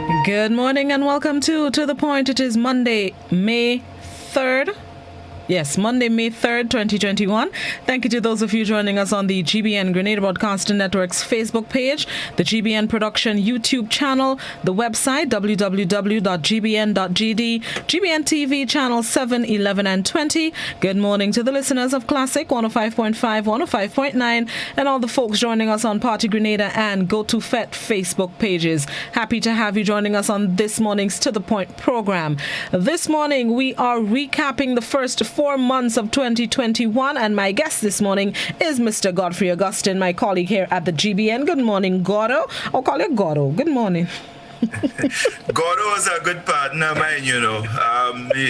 Good morning and welcome to the Point. It is Monday, May 3rd. Yes, Monday, May 3rd, 2021. Thank you to those of you joining us on the GBN Grenada Broadcasting Network's Facebook page, the GBN Production YouTube channel, the website www.gbn.gd, GBN TV channel 7, 11 and 20. Good morning to the listeners of Classic 105.5, 105.9 and all the folks joining us on Party Grenada and Go to FET Facebook pages. Happy to have you joining us on this morning's To The Point program. This morning we are recapping the first 4 months of 2021, and my guest this morning is Mr. Godfrey Augustine, my colleague here at the GBN. Good morning, Gordo. I'll call you Gordo. Good morning. Gordo is a good partner of mine, you know.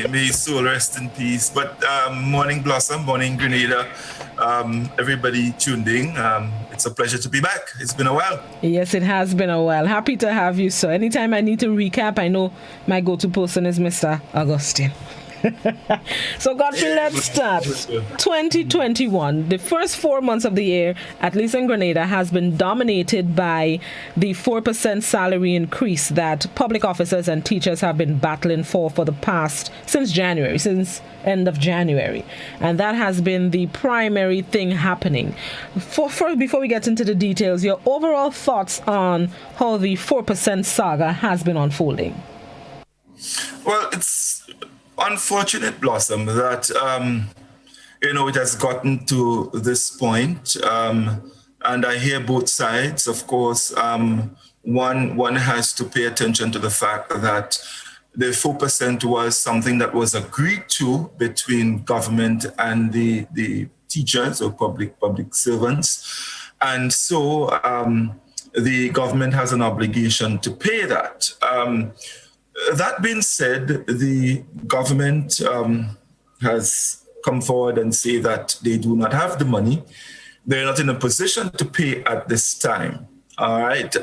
May his soul rest in peace. But morning, Blossom, morning, Grenada. Everybody tuned in. It's a pleasure to be back. It's been a while. Yes, it has been a while. Happy to have you, sir. Anytime I need to recap, I know my go-to person is Mr. Augustine. So, Godfrey, let's start. 2021, the first 4 months of the year, at least in Grenada, has been dominated by the 4% salary increase that public officers and teachers have been battling for the past, since end of January. And that has been the primary thing happening. Before we get into the details, your overall thoughts on how the 4% saga has been unfolding? Well, it's unfortunate, Blossom, that it has gotten to this point, and I hear both sides. Of course, one has to pay attention to the fact that the 4% was something that was agreed to between government and the teachers or public servants, and so the government has an obligation to pay that. That being said, the government has come forward and say that they do not have the money. They're not in a position to pay at this time. All right.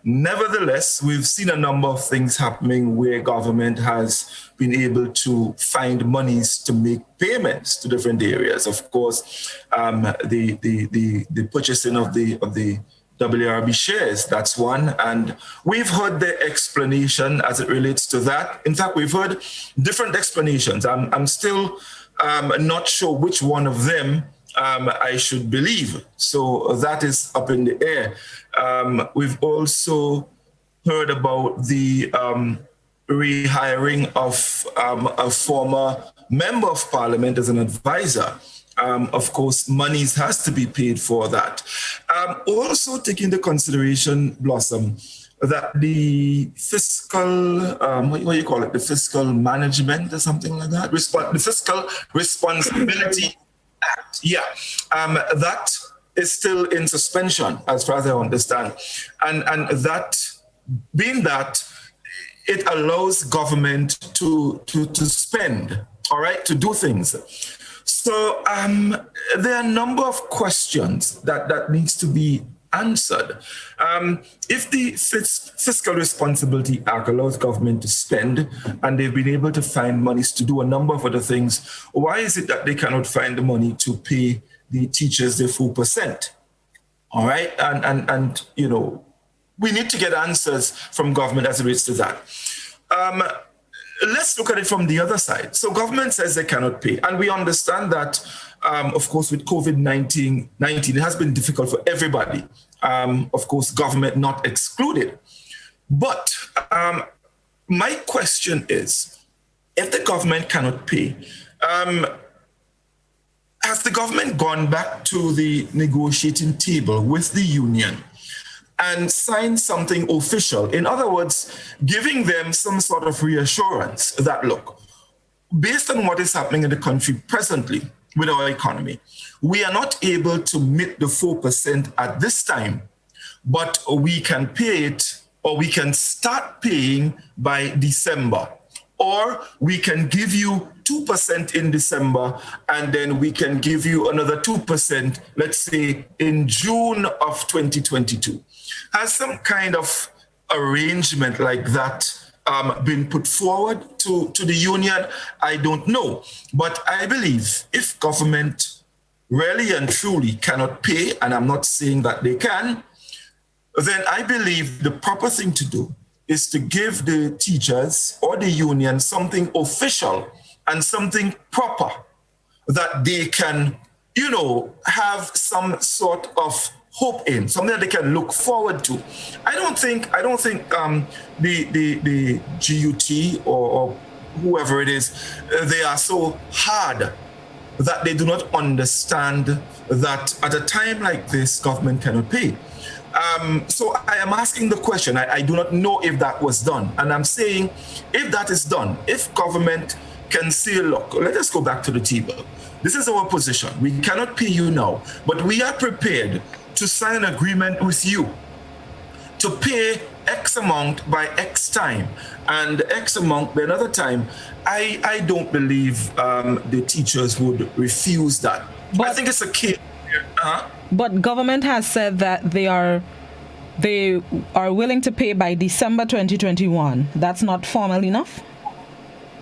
Nevertheless, we've seen a number of things happening where government has been able to find monies to make payments to different areas. Of course, the purchasing of the WRB shares, that's one. And we've heard the explanation as it relates to that. In fact, we've heard different explanations. I'm still not sure which one of them I should believe. So that is up in the air. We've also heard about the rehiring of a former member of parliament as an advisor. Of course, monies has to be paid for that. Also taking into consideration, Blossom, that the fiscal, what do you call it? The fiscal management or something like that? The Fiscal Responsibility Act. Yeah, that is still in suspension, as far as I understand. And that, being that, it allows government to spend, all right, to do things. So there are a number of questions that needs to be answered. If the Fiscal Responsibility Act allows government to spend and they've been able to find monies to do a number of other things, why is it that they cannot find the money to pay the teachers the 4%? All right, and we need to get answers from government as it relates to that. Let's look at it from the other side. So government says they cannot pay. And we understand that, of course, with COVID-19, it has been difficult for everybody. Of course, government not excluded. But my question is, if the government cannot pay, has the government gone back to the negotiating table with the union and sign something official? In other words, giving them some sort of reassurance that, look, based on what is happening in the country presently with our economy, we are not able to meet the 4% at this time, but we can pay it, or we can start paying by December, or we can give you 2% in December, and then we can give you another 2%, let's say, in June of 2022. Has some kind of arrangement like that been put forward to the union? I don't know. But I believe if government really and truly cannot pay, and I'm not saying that they can, then I believe the proper thing to do is to give the teachers or the union something official and something proper that they can, have some sort of hope in, something that they can look forward to. I don't think the GUT or whoever it is, they are so hard that they do not understand that at a time like this, government cannot pay. So I am asking the question. I do not know if that was done. And I'm saying, if that is done, if government can say, look, let us go back to the table. This is our position. We cannot pay you now, but we are prepared to sign an agreement with you to pay X amount by X time and X amount by another time. I don't believe the teachers would refuse that. But I think it's a case. But government has said that they are willing to pay by December 2021. That's not formal enough?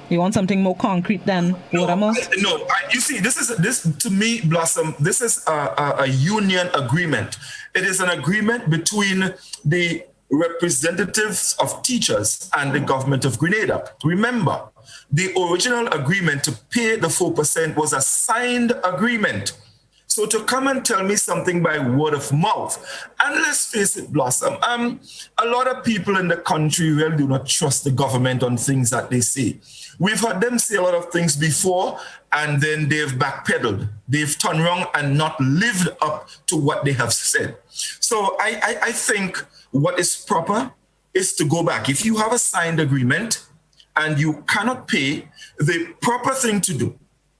You want something more concrete than what amount? No, you see, this to me, Blossom, this is a union agreement. It is an agreement between the representatives of teachers and the government of Grenada. Remember, the original agreement to pay the 4% was a signed agreement. So to come and tell me something by word of mouth, and let's face it, Blossom, a lot of people in the country really do not trust the government on things that they say. We've heard them say a lot of things before, and then they've backpedaled. They've turned around and not lived up to what they have said. So I think what is proper is to go back. If you have a signed agreement and you cannot pay, the proper thing to do,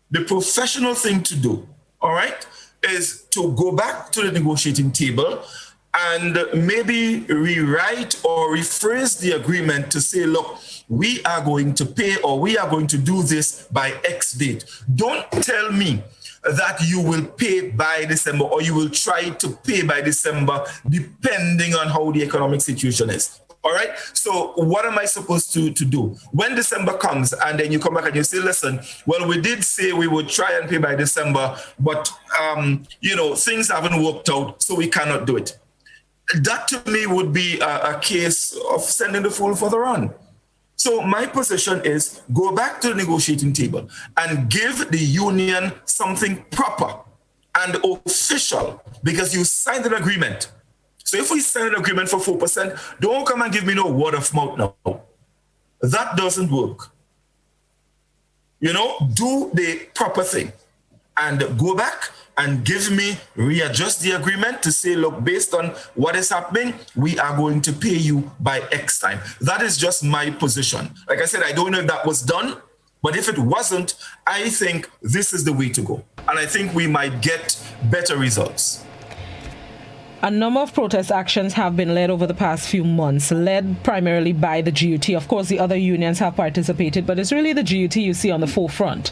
the professional thing to do, all right, is to go back to the negotiating table and maybe rewrite or rephrase the agreement to say, look, we are going to pay or we are going to do this by X date. Don't tell me that you will pay by December or you will try to pay by December depending on how the economic situation is. All right. So what am I supposed to do when December comes and then you come back and you say, listen, well, we did say we would try and pay by December, but, things haven't worked out, so we cannot do it. That to me would be a case of sending the fool for the run. So my position is go back to the negotiating table and give the union something proper and official because you signed an agreement. So if we sign an agreement for 4%, don't come and give me no word of mouth now. That doesn't work. Do the proper thing and go back and readjust the agreement to say, look, based on what is happening, we are going to pay you by X time. That is just my position. Like I said, I don't know if that was done, but if it wasn't, I think this is the way to go. And I think we might get better results. A number of protest actions have been led over the past few months, led primarily by the GUT. Of course, the other unions have participated, but it's really the GUT you see on the forefront.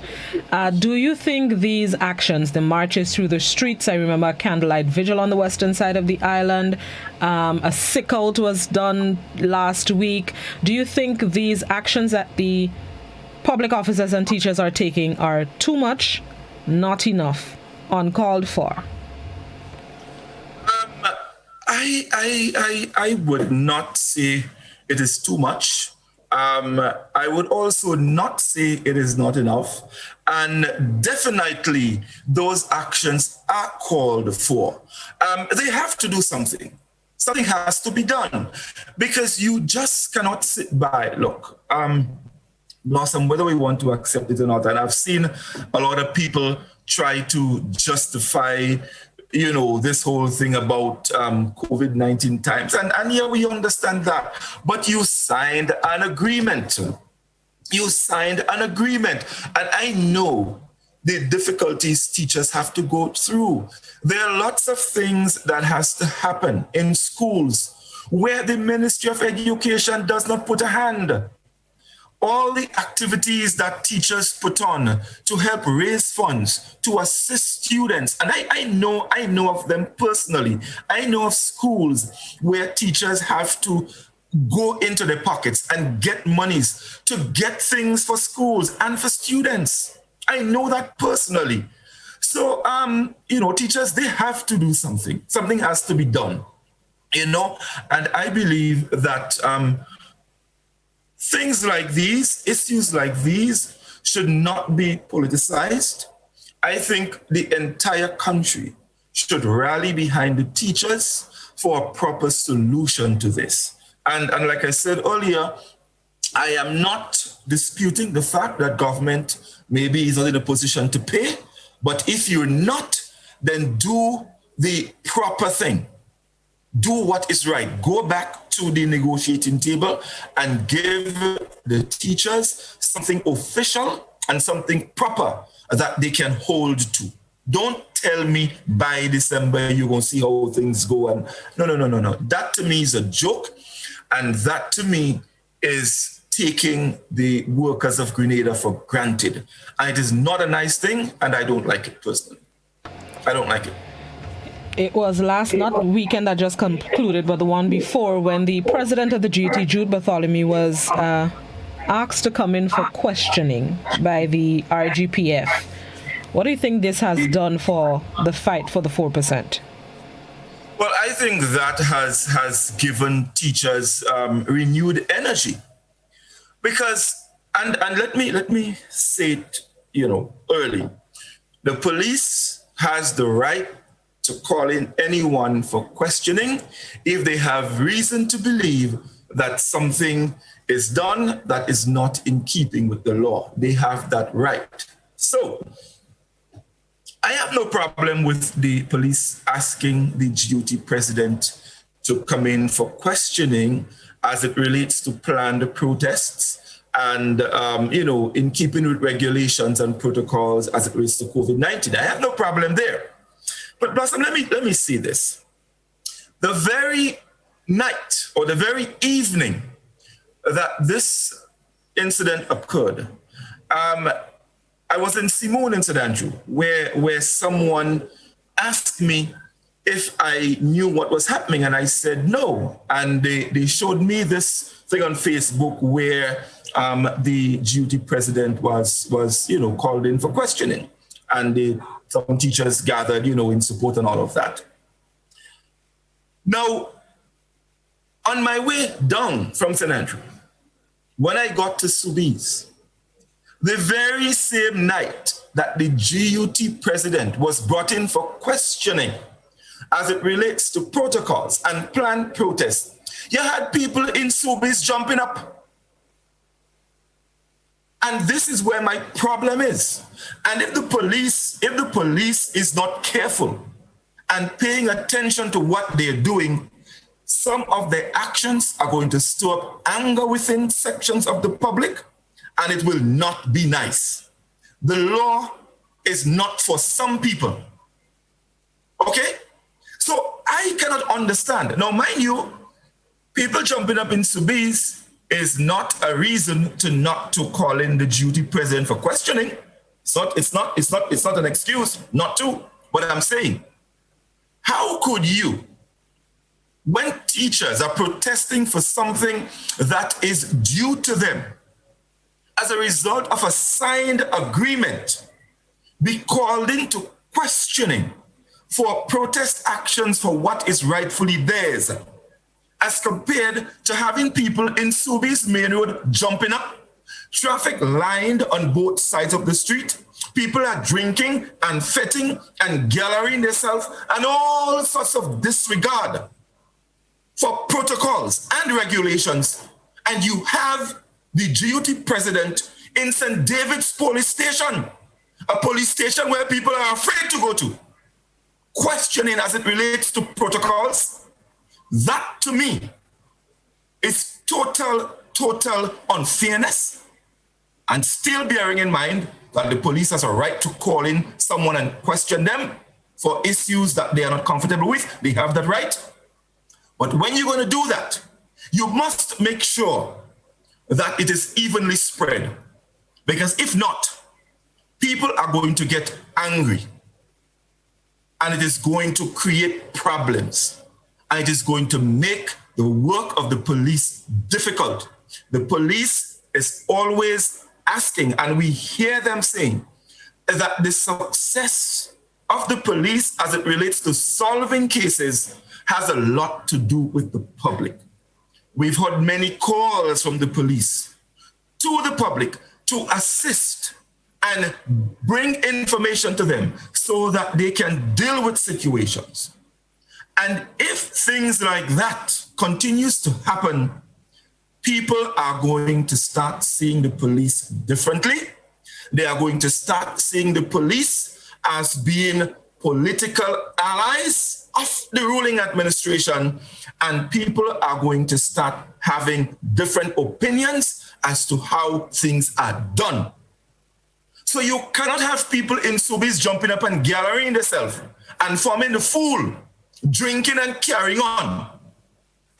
Do you think these actions, the marches through the streets, I remember a candlelight vigil on the western side of the island, a sick-out was done last week. Do you think these actions that the public officers and teachers are taking are too much, not enough, uncalled for? I would not say it is too much. I would also not say it is not enough. And definitely those actions are called for. They have to do something. Something has to be done because you just cannot sit by. Look, Blossom, whether we want to accept it or not, and I've seen a lot of people try to justify this whole thing about COVID-19 times. And yeah, we understand that. But you signed an agreement. And I know the difficulties teachers have to go through. There are lots of things that has to happen in schools where the Ministry of Education does not put a hand. All the activities that teachers put on to help raise funds, to assist students. And I know of them personally. I know of schools where teachers have to go into their pockets and get monies to get things for schools and for students. I know that personally. So, teachers, they have to do something. Something has to be done, and I believe that things like these, issues like these, should not be politicized. I think the entire country should rally behind the teachers for a proper solution to this. And like I said earlier, I am not disputing the fact that government maybe is not in a position to pay, but if you're not, then do the proper thing. Do what is right. Go back to the negotiating table and give the teachers something official and something proper that they can hold to. Don't tell me by December you're going to see how things go. And no. That to me is a joke. And that to me is taking the workers of Grenada for granted. And it is not a nice thing, and I don't like it personally. I don't like it. It was not weekend that just concluded, but the one before, when the president of the GT, Jude Bartholomew, was asked to come in for questioning by the RGPF. What do you think this has done for the fight for the 4%? Well, I think that has given teachers renewed energy, because and let me say it, early. The police has the right to call in anyone for questioning if they have reason to believe that something is done that is not in keeping with the law. They have that right. So I have no problem with the police asking the GOT president to come in for questioning as it relates to planned protests and, in keeping with regulations and protocols as it relates to COVID-19. I have no problem there. But Blossom, let me say this. The very night or the very evening that this incident occurred, I was in Simone in St. Andrew, where someone asked me if I knew what was happening, and I said no. And they showed me this thing on Facebook where the GOT president was called in for questioning, and some teachers gathered, in support and all of that. Now, on my way down from St. Andrew, when I got to Soubise, the very same night that the GOT president was brought in for questioning as it relates to protocols and planned protests, you had people in Soubise jumping up. And this is where my problem is. And if the police is not careful and paying attention to what they're doing, some of their actions are going to stir up anger within sections of the public, and it will not be nice. The law is not for some people. Okay? So I cannot understand. Now, mind you, people jumping up in Soubise is not a reason not to call in the GOT president for questioning. It's not an excuse not to. But I'm saying, how could you, when teachers are protesting for something that is due to them as a result of a signed agreement, be called into questioning for protest actions for what is rightfully theirs, as compared to having people in Soubise Main Road jumping up, traffic lined on both sides of the street, people are drinking and fetting and gallerying themselves, and all sorts of disregard for protocols and regulations. And you have the GOT president in St. David's police station, a police station where people are afraid to go to, questioning as it relates to protocols. That, to me, is total unfairness, and still bearing in mind that the police has a right to call in someone and question them for issues that they are not comfortable with. They have that right. But when you're going to do that, you must make sure that it is evenly spread. Because if not, people are going to get angry, and it is going to create problems. And it is going to make the work of the police difficult. The police is always asking, and we hear them saying, that the success of the police as it relates to solving cases has a lot to do with the public. We've heard many calls from the police to the public to assist and bring information to them so that they can deal with situations. And if things like that continues to happen, people are going to start seeing the police differently. They are going to start seeing the police as being political allies of the ruling administration, and people are going to start having different opinions as to how things are done. So you cannot have people in Sobeys jumping up and gallerying themselves and forming the fool, drinking and carrying on.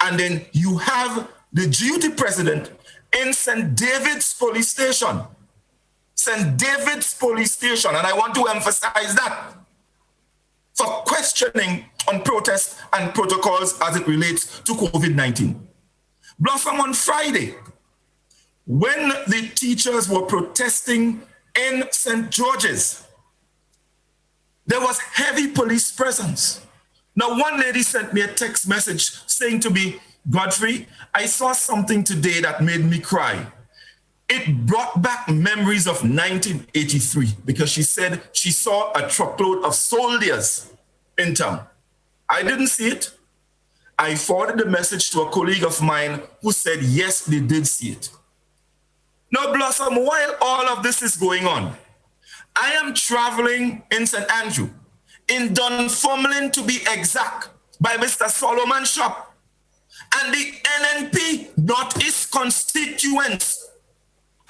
And then you have the duty president in St. David's police station. St. David's police station, and I want to emphasize that, for questioning on protests and protocols as it relates to COVID-19. Blossom, on Friday, when the teachers were protesting in St. George's, there was heavy police presence. Now, one lady sent me a text message saying to me, Godfrey, I saw something today that made me cry. It brought back memories of 1983 because she said she saw a truckload of soldiers in town. I didn't see it. I forwarded the message to a colleague of mine who said, yes, they did see it. Now, Blossom, while all of this is going on, I am traveling in St. Andrew, in Dunfermline to be exact, by Mr. Solomon's shop. And the NNP Northeast constituents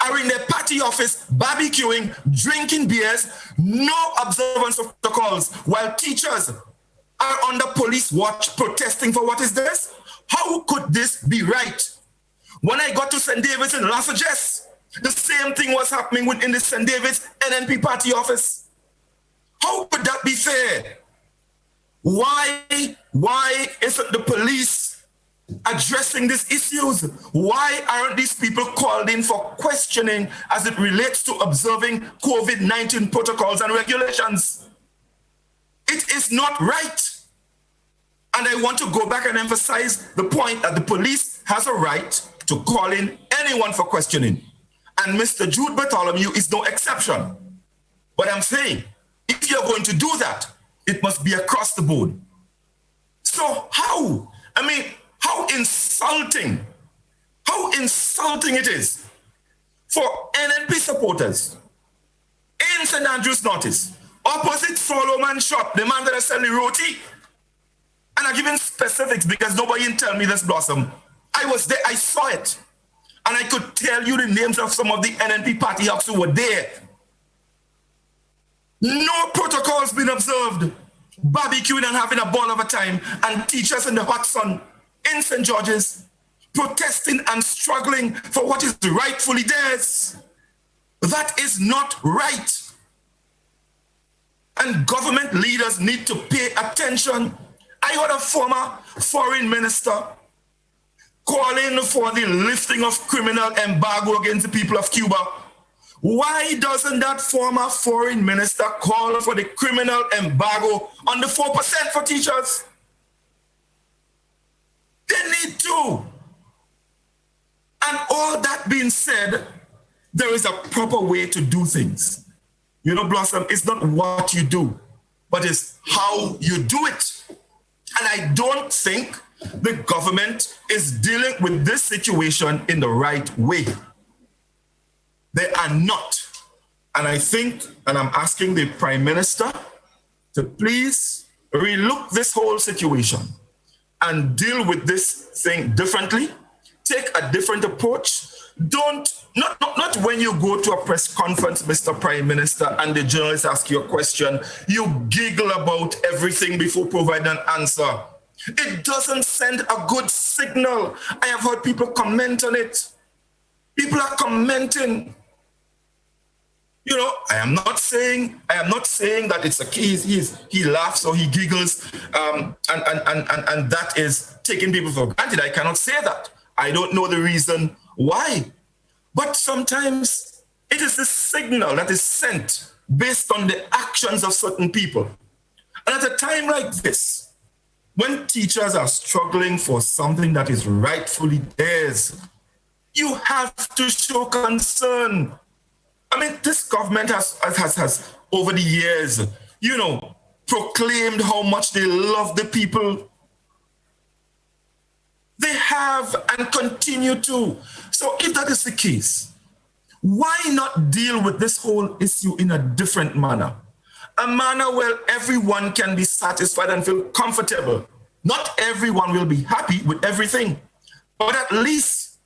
are in their party office barbecuing, drinking beers, no observance of protocols, while teachers are under police watch protesting for what is this? How could this be right? When I got to St. David's in Lafayette, the same thing was happening within the St. David's NNP party office. How could that be fair? Why isn't the police addressing these issues? Why aren't these people called in for questioning as it relates to observing COVID-19 protocols and regulations? It is not right. And I want to go back and emphasize the point that the police has a right to call in anyone for questioning. And Mr. Jude Bartholomew is no exception. But I'm saying, if you're going to do that, it must be across the board. So how? I mean, how insulting it is for NNP supporters in St. Andrew's Northeast, opposite Solomon's shop, the man that is selling roti. And I'm giving specifics because nobody can tell me this, Blossom. I was there, I saw it. And I could tell you the names of some of the NNP party hawks who were there. No protocols being observed, barbecuing and having a ball of a time, and teachers in the hot sun in St. George's protesting and struggling for what is rightfully theirs. That is not right. And government leaders need to pay attention. I heard a former foreign minister calling for the lifting of criminal embargo against the people of Cuba. Why doesn't that former foreign minister call for the criminal embargo on the 4% for teachers? They need to. And all that being said, there is a proper way to do things. You know, Blossom, it's not what you do, but it's how you do it. And I don't think the government is dealing with this situation in the right way. They are not. And I think, and I'm asking the Prime Minister to please relook this whole situation and deal with this thing differently, take a different approach. Not when you go to a press conference, Mr. Prime Minister, and the journalists ask you a question, you giggle about everything before providing an answer. It doesn't send a good signal. I have heard people comment on it. People are commenting. You know, I am not saying that it's a he laughs or he giggles, and that is taking people for granted. I cannot say that. I don't know the reason why. But sometimes it is the signal that is sent based on the actions of certain people. And at a time like this, when teachers are struggling for something that is rightfully theirs, You have to show concern. I mean, this government has over the years, proclaimed how much they love the people. They have and continue to. So if that is the case, why not deal with this whole issue in a different manner? A manner where everyone can be satisfied and feel comfortable. Not everyone will be happy with everything, but at least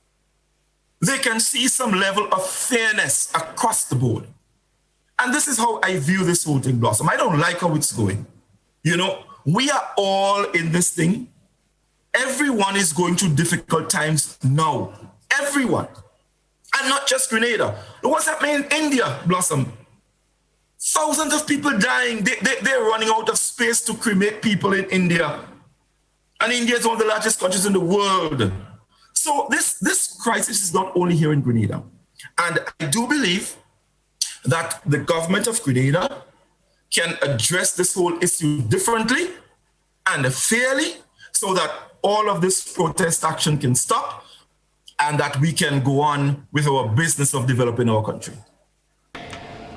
they can see some level of fairness across the board. And this is how I view this whole thing, Blossom. I don't like how it's going. We are all in this thing. Everyone is going through difficult times now. Everyone. And not just Grenada. What's happening in India, Blossom? Thousands of people dying. They're running out of space to cremate people in India. And India is one of the largest countries in the world. So this crisis is not only here in Grenada. And I do believe that the government of Grenada can address this whole issue differently and fairly so that all of this protest action can stop and that we can go on with our business of developing our country.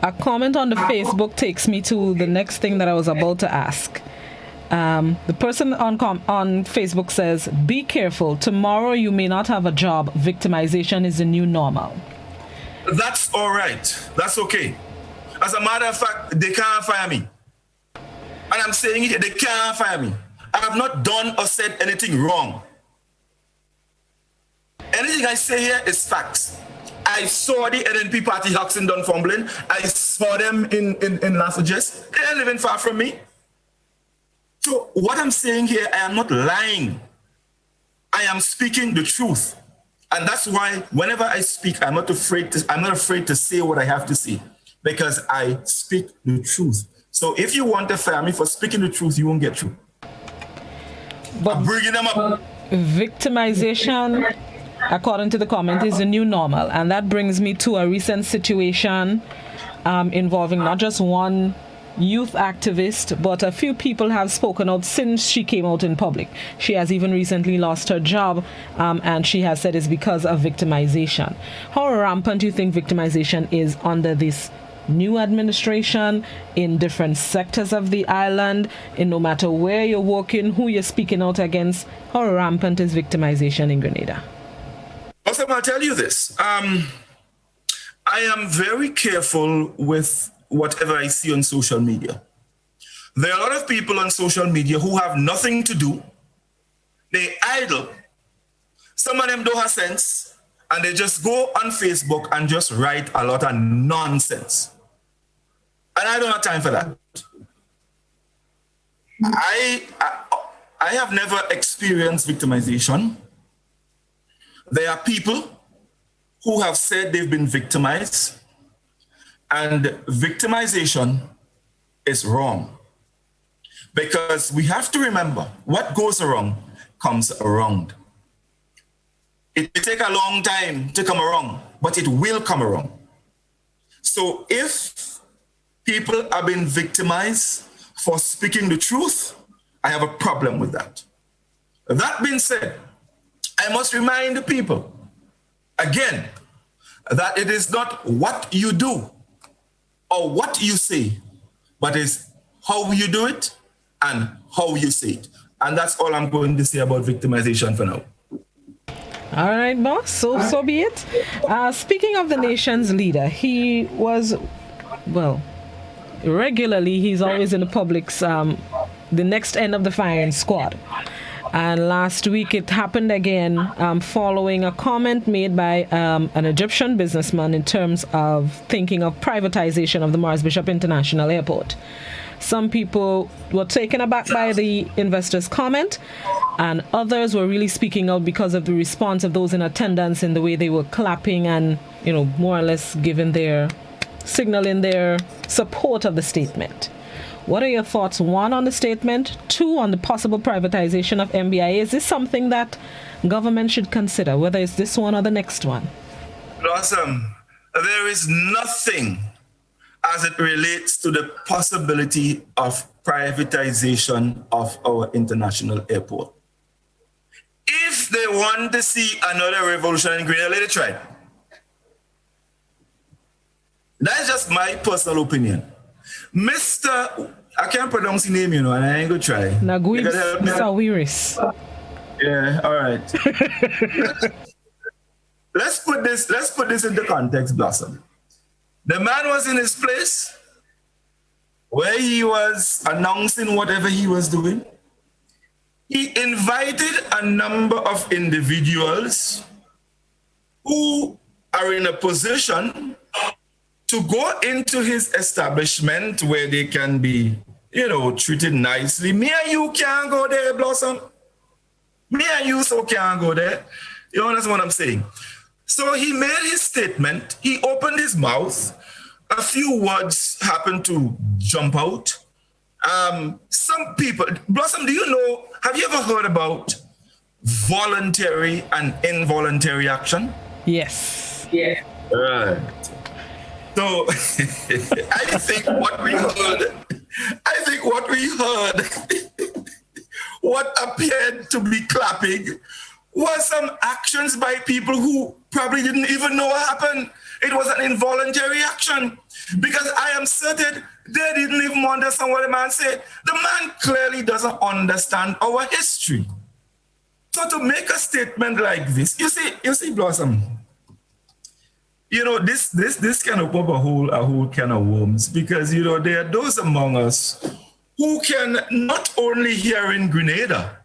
A comment on the Facebook takes me to the next thing that I was about to ask. The person on Facebook says, be careful. Tomorrow you may not have a job. Victimization is the new normal. That's all right. That's okay. As a matter of fact, they can't fire me. And I'm saying it, they can't fire me. I have not done or said anything wrong. Anything I say here is facts. I saw the NNP party hawks in Dunfermline. I saw them in Lassages. They're living far from me. So what I'm saying here, I am not lying. I am speaking the truth. And that's why whenever I speak, I'm not afraid to say what I have to say, because I speak the truth. So if you want to fire me for speaking the truth, you won't get through. But I'm bringing them up. Victimization, according to the comment, is the new normal. And that brings me to a recent situation involving not just one youth activist, but a few people have spoken out since she came out in public. She has even recently lost her job, and she has said it's because of victimization. How rampant do you think victimization is under this new administration in different sectors of the island, in no matter where you're working, who you're speaking out against? How rampant is victimization in Grenada? Also, I'll tell you this. I am very careful with whatever I see on social media. There are a lot of people on social media who have nothing to do. They idle. Some of them don't have sense, and they just go on Facebook and just write a lot of nonsense. And I don't have time for that. I have never experienced victimization. There are people who have said they've been victimized, and victimization is wrong. Because we have to remember, what goes around comes around. It will take a long time to come around, but it will come around. So if people are being victimized for speaking the truth, I have a problem with that. That being said, I must remind the people, again, that it is not what you do or what you say, but it's how you do it and how you say it. And that's all I'm going to say about victimization for now. All right, boss. So be it. Speaking of the nation's leader, he was, regularly, he's always in the public's, the next end of the firing squad. And last week it happened again following a comment made by an Egyptian businessman in terms of thinking of privatization of the Morris Bishop International Airport. Some people were taken aback by the investor's comment, and others were really speaking out because of the response of those in attendance in the way they were clapping and, more or less signaling their support of the statement. What are your thoughts, one, on the statement, two, on the possible privatization of MBIA? Is this something that government should consider, whether it's this one or the next one? Blossom, there is nothing as it relates to the possibility of privatization of our international airport. If if they want to see another revolution in Grenada, let it try. That's just my personal opinion. Mr. I can't pronounce his name, and I ain't gonna try. Naguib Sawiris. Yeah, all right. let's put this into context, Blossom. The man was in his place where he was announcing whatever he was doing. He invited a number of individuals who are in a position to go into his establishment where they can be, treated nicely. Me and you can't go there, Blossom. Me and you so can't go there. You understand what I'm saying? So he made his statement. He opened his mouth. A few words happened to jump out. Some people, Blossom, have you ever heard about voluntary and involuntary action? Yes. Yeah. Right. So I think what we heard, what appeared to be clapping was some actions by people who probably didn't even know what happened. It was an involuntary action because I am certain they didn't even understand what the man said. The man clearly doesn't understand our history. So to make a statement like this, you see, Blossom, this can open up a whole can of worms because, there are those among us who can not only here in Grenada,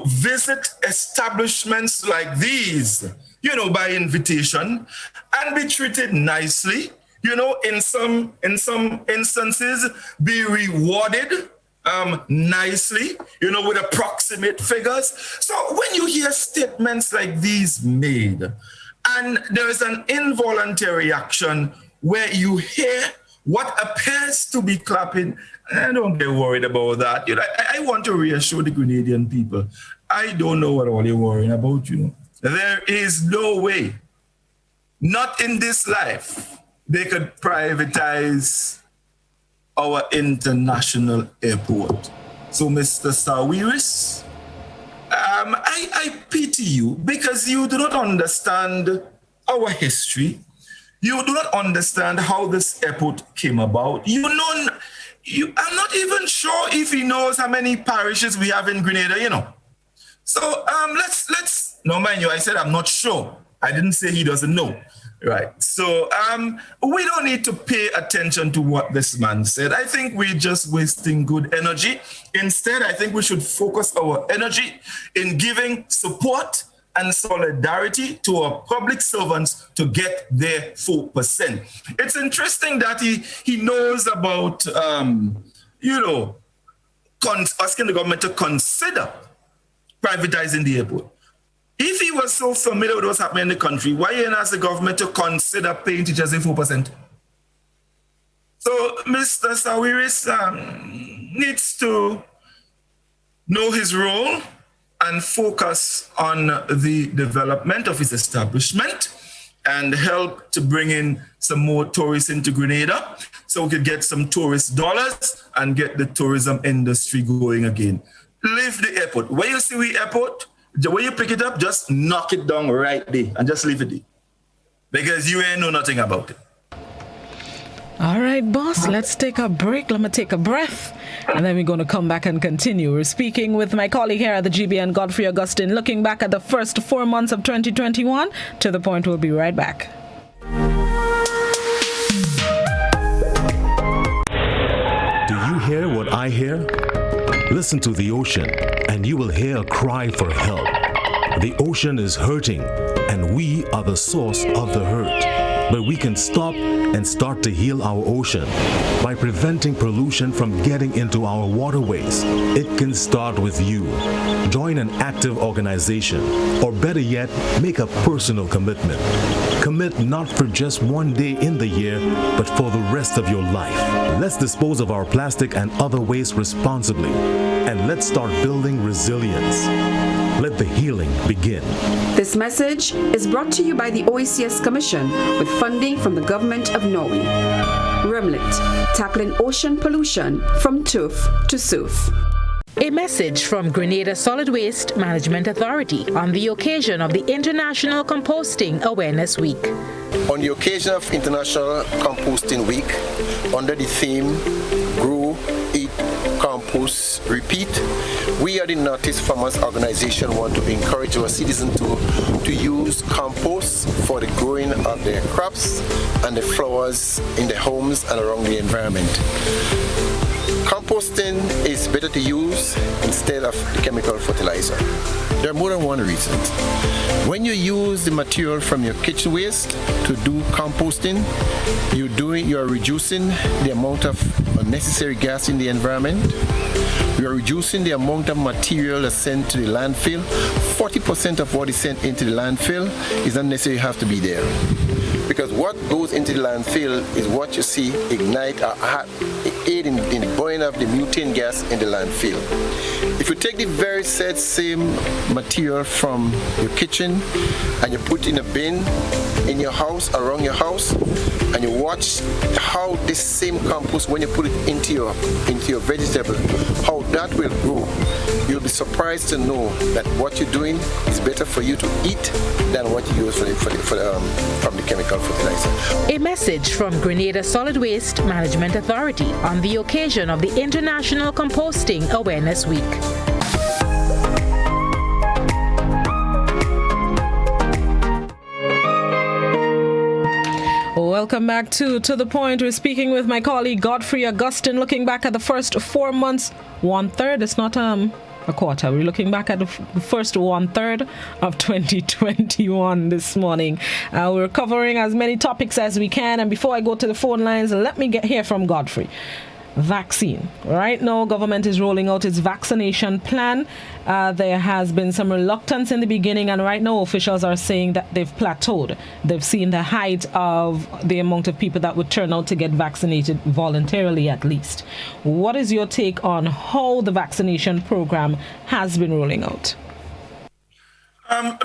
visit establishments like these, by invitation and be treated nicely, in some instances be rewarded nicely, with approximate figures. So when you hear statements like these made, and there is an involuntary action where you hear what appears to be clapping, I don't get worried about that. I want to reassure the Grenadian people. I don't know what all you're worrying about, There is no way, not in this life, they could privatize our international airport. So, Mr. Sawiris, I pity you because you do not understand our history. You do not understand how this airport came about. I'm not even sure if he knows how many parishes we have in Grenada, So let's no, mind you, I said I'm not sure. I didn't say he doesn't know. Right. So we don't need to pay attention to what this man said. I think we're just wasting good energy. Instead, I think we should focus our energy in giving support and solidarity to our public servants to get their 4%. It's interesting that he knows about, asking the government to consider privatizing the airport. If he was so familiar with what's happening in the country, why didn't he ask the government to consider paying teachers a 4%? So Mr. Sawiris needs to know his role and focus on the development of his establishment and help to bring in some more tourists into Grenada so we could get some tourist dollars and get the tourism industry going again. Leave the airport. Where you see the airport, the way you pick it up, just knock it down right there and just leave it there. Because you ain't know nothing about it. All right, boss, let's take a break. Let me take a breath. And then we're going to come back and continue. We're speaking with my colleague here at the GBN, Godfrey Augustine, looking back at the first 4 months of 2021. To the point, we'll be right back. Do you hear what I hear? Listen to the ocean, and you will hear a cry for help. The ocean is hurting, and we are the source of the hurt. But we can stop and start to heal our ocean by preventing pollution from getting into our waterways. It can start with you. Join an active organization, or better yet, make a personal commitment. Commit not for just one day in the year, but for the rest of your life. Let's dispose of our plastic and other waste responsibly, and let's start building resilience. Let the healing begin. This message is brought to you by the OECS Commission with funding from the Government of Norway. REMLIT, tackling ocean pollution from turf to surf. A message from Grenada Solid Waste Management Authority on the occasion of the International Composting Awareness Week. On the occasion of International Composting Week, under the theme Grow, Eat, Compost, Repeat, we at the Northeast Farmers Organization want to encourage our citizens to use compost for the growing of their crops and the flowers in their homes and around the environment. Composting is better to use instead of the chemical fertilizer. There are more than one reason. When you use the material from your kitchen waste to do composting, you are reducing the amount of unnecessary gas in the environment. You are reducing the amount of material that's sent to the landfill. 40% of what is sent into the landfill is not necessarily have to be there. Because what goes into the landfill is what you see ignite or aid in the burning of the methane gas in the landfill. If you take the very same material from your kitchen and you put it in a bin in your house, around your house, and you watch how this same compost, when you put it into your vegetable, how that will grow, you'll be surprised to know that what you're doing is better for you to eat than what you use from the chemical fertilizer. A message from Grenada Solid Waste Management Authority on the occasion of the International Composting Awareness Week. Welcome back to The Point. We're speaking with my colleague Godfrey Augustine, looking back at the first 4 months, 1/3. It's not a quarter. We're looking back at the first 1/3 of 2021 this morning. We're covering as many topics as we can. And before I go to the phone lines, let me hear from Godfrey. Vaccine. Right now, government is rolling out its vaccination plan. There has been some reluctance in the beginning, and right now officials are saying that they've plateaued. They've seen the height of the amount of people that would turn out to get vaccinated voluntarily, at least. What is your take on how the vaccination program has been rolling out?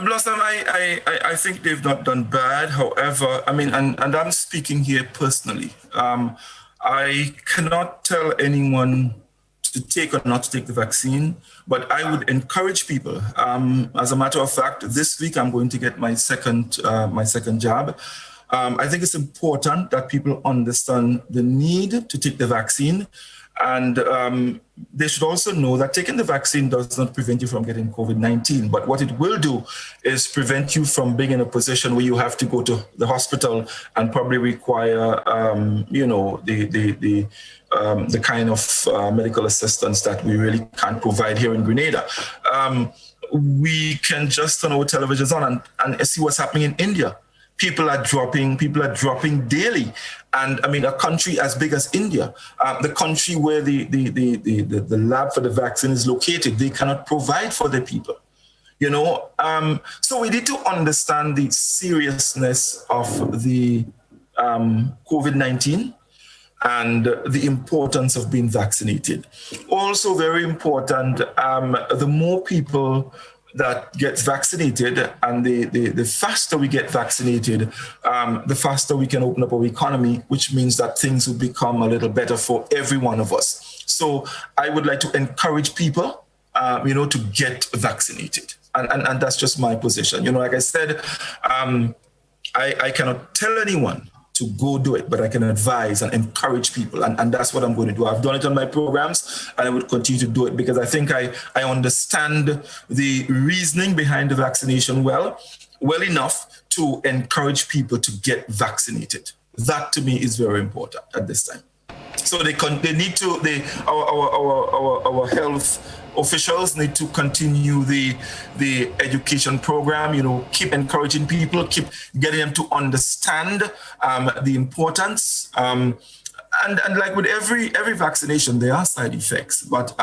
Blossom, I think they've not done bad. However, I mean, and I'm speaking here personally. I cannot tell anyone to take or not to take the vaccine, but I would encourage people. As a matter of fact, this week I'm going to get my second jab. I think it's important that people understand the need to take the vaccine, and they should also know that taking the vaccine does not prevent you from getting COVID-19, but what it will do is prevent you from being in a position where you have to go to the hospital and probably require, the kind of medical assistance that we really can't provide here in Grenada. We can just turn our televisions on and see what's happening in India. People are dropping daily. And I mean, a country as big as India, the country where the lab for the vaccine is located, they cannot provide for the people, So we need to understand the seriousness of the COVID-19 and the importance of being vaccinated. Also very important, the more people that gets vaccinated, and the faster we get vaccinated, the faster we can open up our economy, which means that things will become a little better for every one of us. So I would like to encourage people, to get vaccinated. And that's just my position. Like I said, I cannot tell anyone to go do it, but I can advise and encourage people. And that's what I'm going to do. I've done it on my programs, and I would continue to do it because I think I understand the reasoning behind the vaccination well enough to encourage people to get vaccinated. That to me is very important at this time. So our health officials need to continue the education program, keep encouraging people, keep getting them to understand the importance. And like with every vaccination, there are side effects, but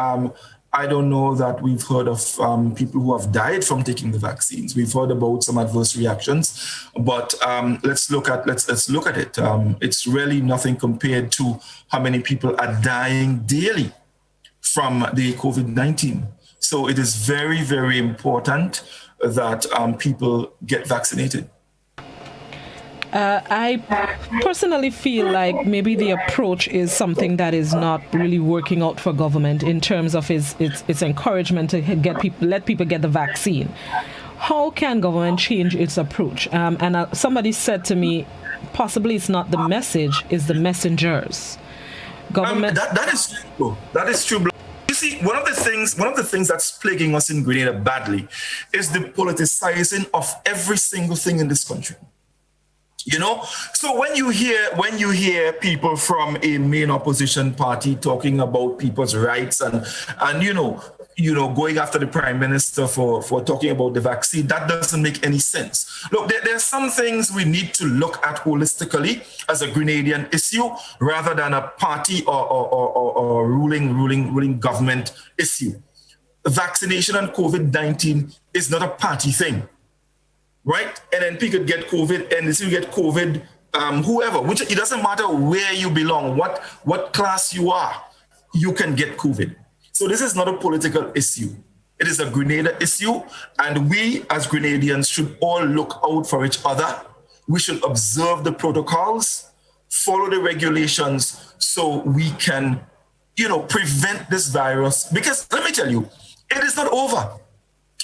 I don't know that we've heard of people who have died from taking the vaccines. We've heard about some adverse reactions, but let's look at it. It's really nothing compared to how many people are dying daily from the COVID-19. So it is very, very important that people get vaccinated. I personally feel like maybe the approach is something that is not really working out for government in terms of its encouragement to let people get the vaccine. How can government change its approach? And somebody said to me, possibly it's not the message, it's the messengers. Government. That is true. That is true. You see, one of the things that's plaguing us in Grenada badly is the politicizing of every single thing in this country. You know, so when you hear people from a main opposition party talking about people's rights and you know going after the prime minister for talking about the vaccine, that doesn't make any sense. Look, there are some things we need to look at holistically as a Grenadian issue rather than a party or ruling government issue. Vaccination and COVID-19 is not a party thing. Right? NNP could get COVID, NDC get COVID, whoever, which it doesn't matter where you belong, what class you are, you can get COVID. So this is not a political issue. It is a Grenada issue, and we as Grenadians should all look out for each other. We should observe the protocols, follow the regulations so we can, prevent this virus. Because let me tell you, it is not over.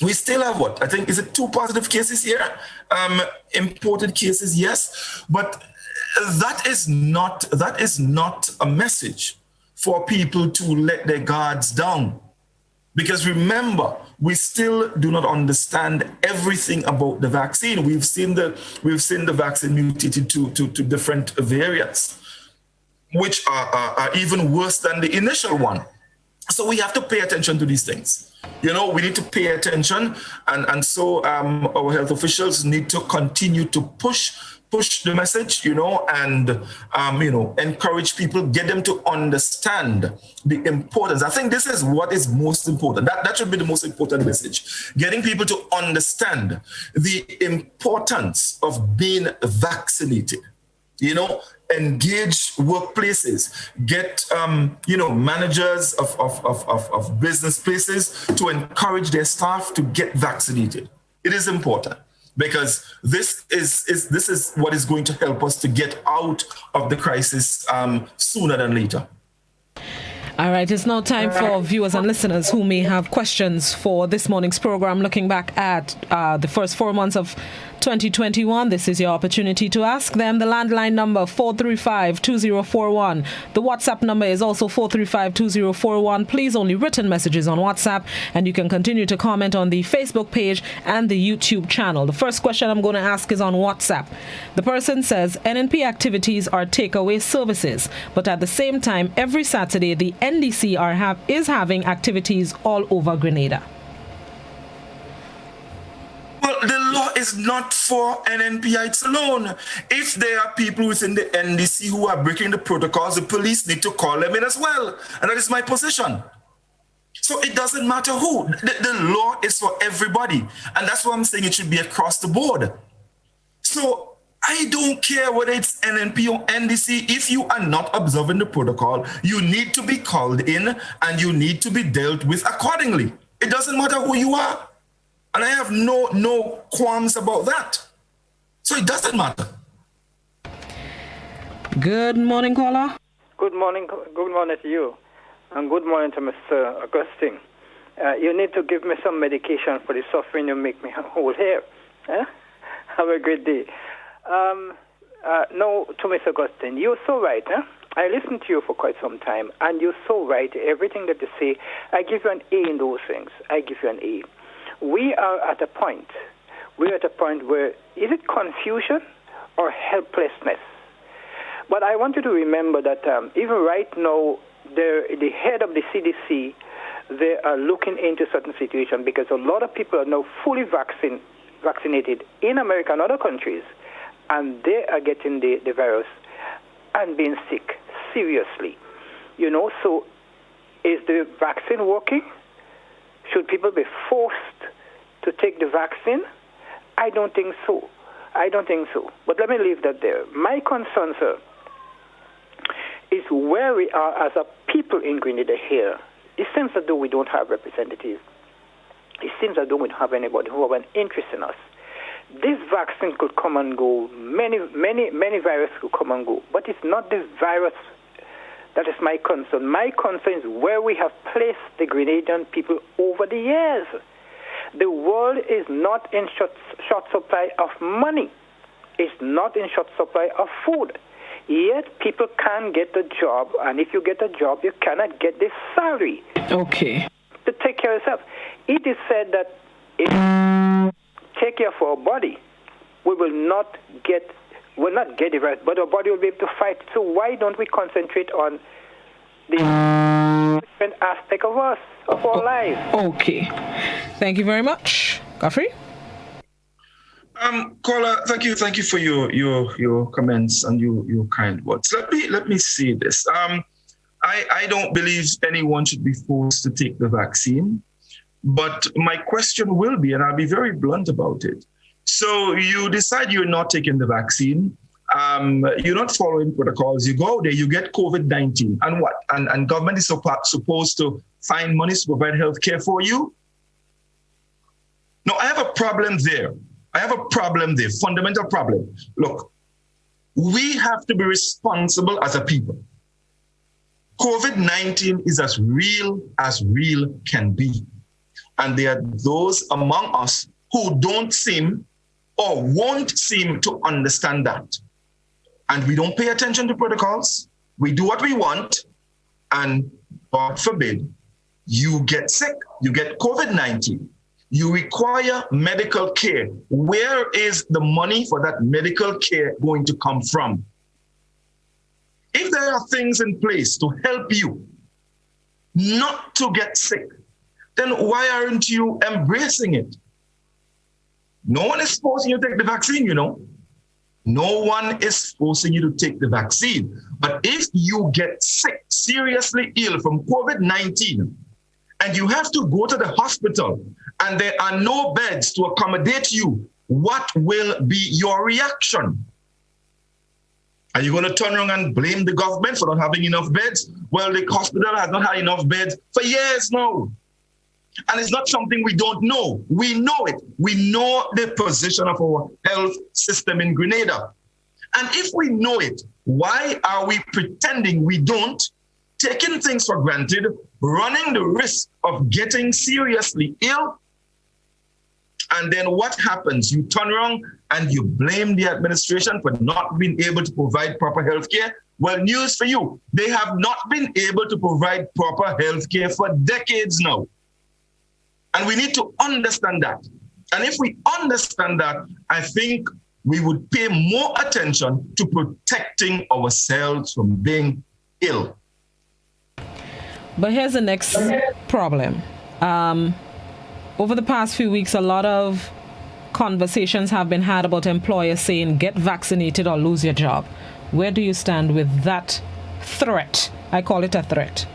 We still have I think, is it 2 positive cases here? Imported cases, yes. But that is not a message for people to let their guards down. Because remember, we still do not understand everything about the vaccine. We've seen the vaccine mutated to different variants, which are even worse than the initial one. So we have to pay attention to these things. We need to pay attention, and so our health officials need to continue to push the message, and encourage people, get them to understand the importance. I think this is what is most important. That should be the most important message. Getting people to understand the importance of being vaccinated. Engage workplaces, get managers of business places to encourage their staff to get vaccinated. It is important because this is what is going to help us to get out of the crisis sooner than later. All right, it's now time for viewers and listeners who may have questions for this morning's program. Looking back at the first 4 months of 2021, this is your opportunity to ask them. The landline number 435-2041. The WhatsApp number is also 435-2041. Please, only written messages on WhatsApp, and you can continue to comment on the Facebook page and the YouTube channel. The first question I'm going to ask is on WhatsApp. The person says NNP activities are takeaway services, but at the same time, every Saturday the NDC is having activities all over Grenada. Well, the law is not for NNPites alone. If there are people within the NDC who are breaking the protocols, the police need to call them in as well. And that is my position. So it doesn't matter who. The law is for everybody. And that's why I'm saying it should be across the board. So I don't care whether it's NNP or NDC. If you are not observing the protocol, you need to be called in and you need to be dealt with accordingly. It doesn't matter who you are. And I have no qualms about that. So it doesn't matter. Good morning, caller. Good morning to you. And good morning to Mr. Augustine. You need to give me some medication for the suffering you make me hold here. Have a great day. No, to Mr. Augustine, you're so right. I listened to you for quite some time, and you're so right. Everything that you say, I give you an A in those things. I give you an A. We are at a point where, is it confusion or helplessness? But I want you to remember that even right now, the head of the CDC, they are looking into certain situations because a lot of people are now fully vaccinated in America and other countries, and they are getting the virus and being sick seriously. So is the vaccine working? Should people be forced to take the vaccine? I don't think so. But let me leave that there. My concern, sir, is where we are as a people in Grenada here. It seems as though we don't have representatives. It seems as though we don't have anybody who have an interest in us. this vaccine could come and go. Many viruses could come and go. But it's not this virus that is my concern. My concern is where we have placed the Grenadian people over the years. The world is not in short supply of money. It's not in short supply of food. Yet people can't get a job, and if you get a job, you cannot get the salary. Okay. To take care of yourself. It is said that if we take care of our body, we will not get it right, but our body will be able to fight. So why don't we concentrate on the different aspect of us, of our lives? Okay. Thank you very much. Godfrey? Caller, thank you for your comments and your kind words. Let me say this. I don't believe anyone should be forced to take the vaccine, but my question will be, and I'll be very blunt about it. So you decide you're not taking the vaccine, you're not following protocols, you go there, you get COVID-19, and what? And government is supposed to find money to provide health care for you? No, I have a problem there. Fundamental problem. Look, we have to be responsible as a people. COVID-19 is as real can be. And there are those among us who don't seem or won't seem to understand that. And we don't pay attention to protocols. We do what we want. And God forbid, you get sick, you get COVID-19. You require medical care. Where is the money for that medical care going to come from? If there are things in place to help you not to get sick, then why aren't you embracing it? No one is forcing you to take the vaccine, you know. No one is forcing you to take the vaccine. But if you get sick, seriously ill from COVID-19, and you have to go to the hospital, and there are no beds to accommodate you, what will be your reaction? Are you going to turn around and blame the government for not having enough beds? Well, the hospital has not had enough beds for years now. And it's not something we don't know. We know it. We know the position of our health system in Grenada. And if we know it, why are we pretending we don't, taking things for granted, running the risk of getting seriously ill? And then what happens? You turn around and you blame the administration for not being able to provide proper health care. Well, news for you. They have not been able to provide proper health care for decades now. And we need to understand that. And if we understand that, I think we would pay more attention to protecting ourselves from being ill. But here's the next problem. Over the past few weeks, a lot of conversations have been had about employers saying, get vaccinated or lose your job. Where do you stand with that threat? I call it a threat.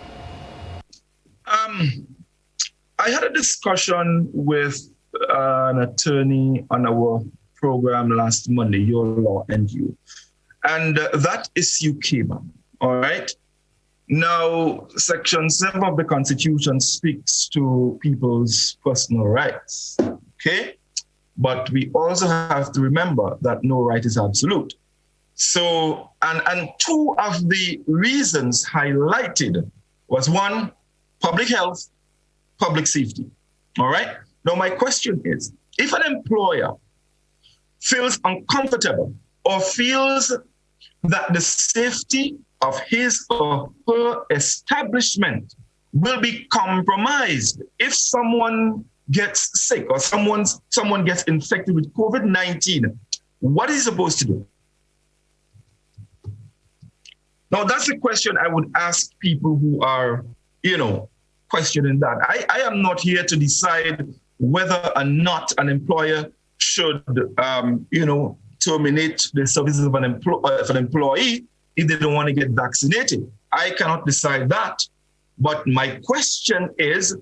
I had a discussion with an attorney on our program last Monday, Your Law and You. And that issue came up, all right? Now, Section 7 of the Constitution speaks to people's personal rights, okay? But we also have to remember that no right is absolute. So, and two of the reasons highlighted was one, public health, public safety, all right? Now, my question is, if an employer feels uncomfortable or feels that the safety of his or her establishment will be compromised if someone gets sick or someone gets infected with COVID-19, what is he supposed to do? Now, that's the question I would ask people who are, questioning that. I am not here to decide whether or not an employer should, terminate the services of an employee if they don't want to get vaccinated. I cannot decide that. But my question is,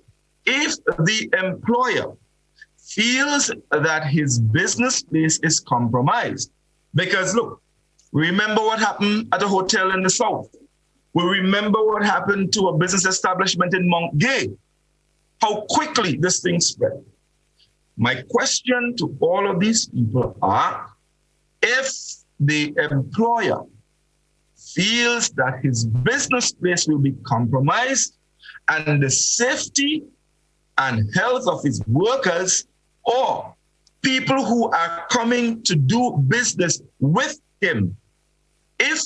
if the employer feels that his business place is compromised, because look, remember what happened at a hotel in the South. We remember what happened to a business establishment in Mount Gay, how quickly this thing spread. My question to all of these people are, if the employer feels that his business place will be compromised and the safety and health of his workers or people who are coming to do business with him, if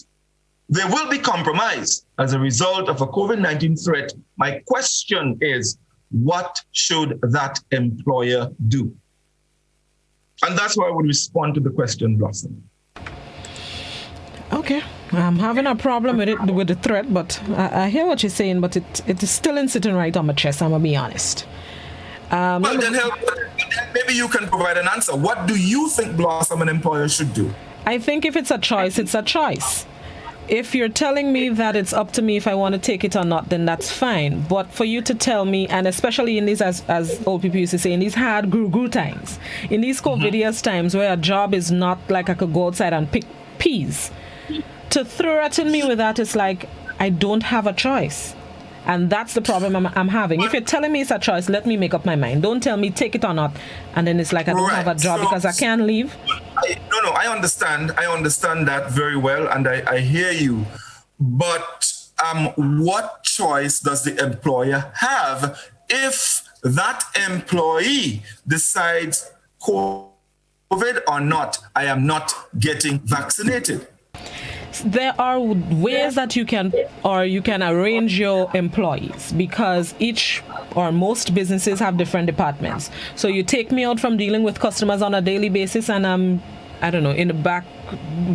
they will be compromised as a result of a COVID-19 threat, my question is, what should that employer do? And that's how I would respond to the question, Blossom. Okay. I'm having a problem with the threat, but I hear what you're saying, but it is still sitting right on my chest, I'm going to be honest. Then maybe you can provide an answer. What do you think, Blossom, an employer should do? I think if it's a choice, it's a choice. If you're telling me that it's up to me if I want to take it or not, then that's fine. But for you to tell me, and especially in these, as old people used to say, in these hard guru times, in these COVIDious times where a job is not like I could go outside and pick peas, to threaten me with that is like, I don't have a choice. And that's the problem I'm having. If you're telling me it's a choice, let me make up my mind. Don't tell me take it or not. And then it's like I don't have a job because I can't leave. I understand. I understand that very well. And I hear you. But what choice does the employer have if that employee decides COVID or not, I am not getting vaccinated? There are ways that you can arrange your employees, because each or most businesses have different departments. So you take me out from dealing with customers on a daily basis and I'm, I don't know, in the back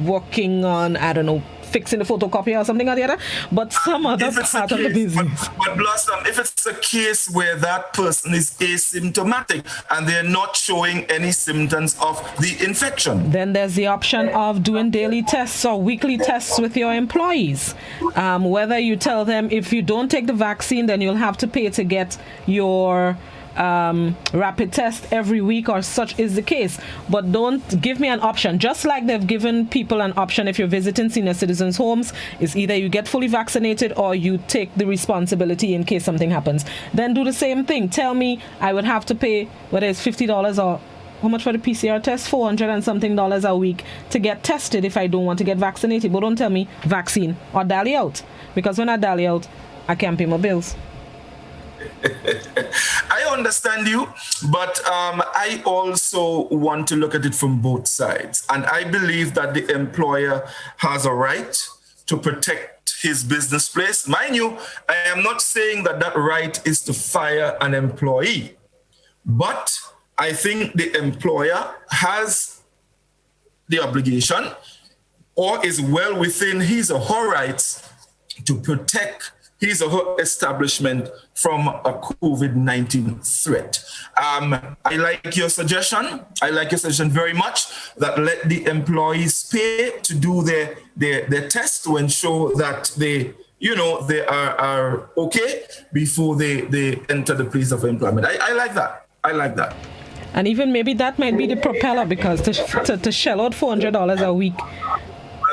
working on, I don't know, fixing the photocopy or something or the other, but some other part of the business. But Blossom, if it's a case where that person is asymptomatic and they're not showing any symptoms of the infection, then there's the option of doing daily tests or weekly tests with your employees. Whether you tell them if you don't take the vaccine, then you'll have to pay to get your rapid test every week, or such is the case. But don't give me an option, just like they've given people an option if you're visiting senior citizens' homes, is either you get fully vaccinated or you take the responsibility in case something happens. Then do the same thing. Tell me I would have to pay, whether it's $50 or how much for the PCR test, $400 and something a week to get tested if I don't want to get vaccinated. But don't tell me vaccine or dally out, because when I dally out, I can't pay my bills. I understand you, but I also want to look at it from both sides. And I believe that the employer has a right to protect his business place. Mind you, I am not saying that that right is to fire an employee, but I think the employer has the obligation or is well within his or her rights to protect his or her establishment from a COVID-19 threat. I like your suggestion. I like your suggestion very much, that let the employees pay to do their test to ensure that they are okay before they enter the place of employment. I like that. I like that. And even maybe that might be the propeller, because to shell out $400 a week.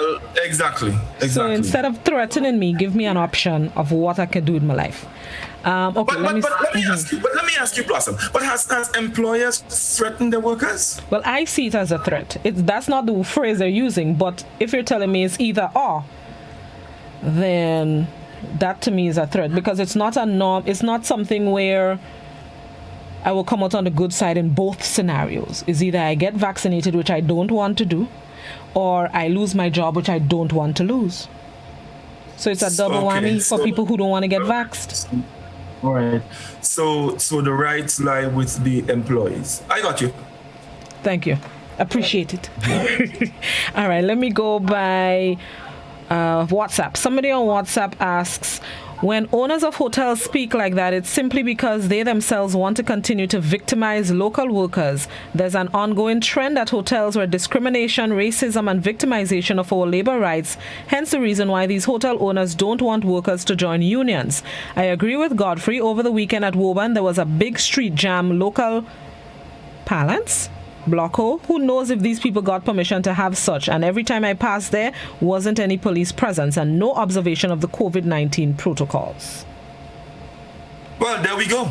Well, exactly. So instead of threatening me, give me an option of what I can do in my life. Okay, let me ask you, Blossom. But has employers threatened their workers? Well, I see it as a threat. That's not the phrase they're using, but if you're telling me it's either or, then that to me is a threat, because it's not a norm. It's not something where I will come out on the good side in both scenarios. It's either I get vaccinated, which I don't want to do, or I lose my job, which I don't want to lose. So it's a double whammy for people who don't want to get vaxxed. All right. So the rights lie with the employees. I got you. Thank you. Appreciate it. All right, let me go by WhatsApp. Somebody on WhatsApp asks, when owners of hotels speak like that, it's simply because they themselves want to continue to victimize local workers. There's an ongoing trend at hotels where discrimination, racism, and victimization of our labor rights. Hence the reason why these hotel owners don't want workers to join unions. I agree with Godfrey. Over the weekend at Woburn, there was a big street jam. Local parlance? Blocko, who knows if these people got permission to have such, and every time I passed there wasn't any police presence and no observation of the COVID-19 protocols. Well, there we go.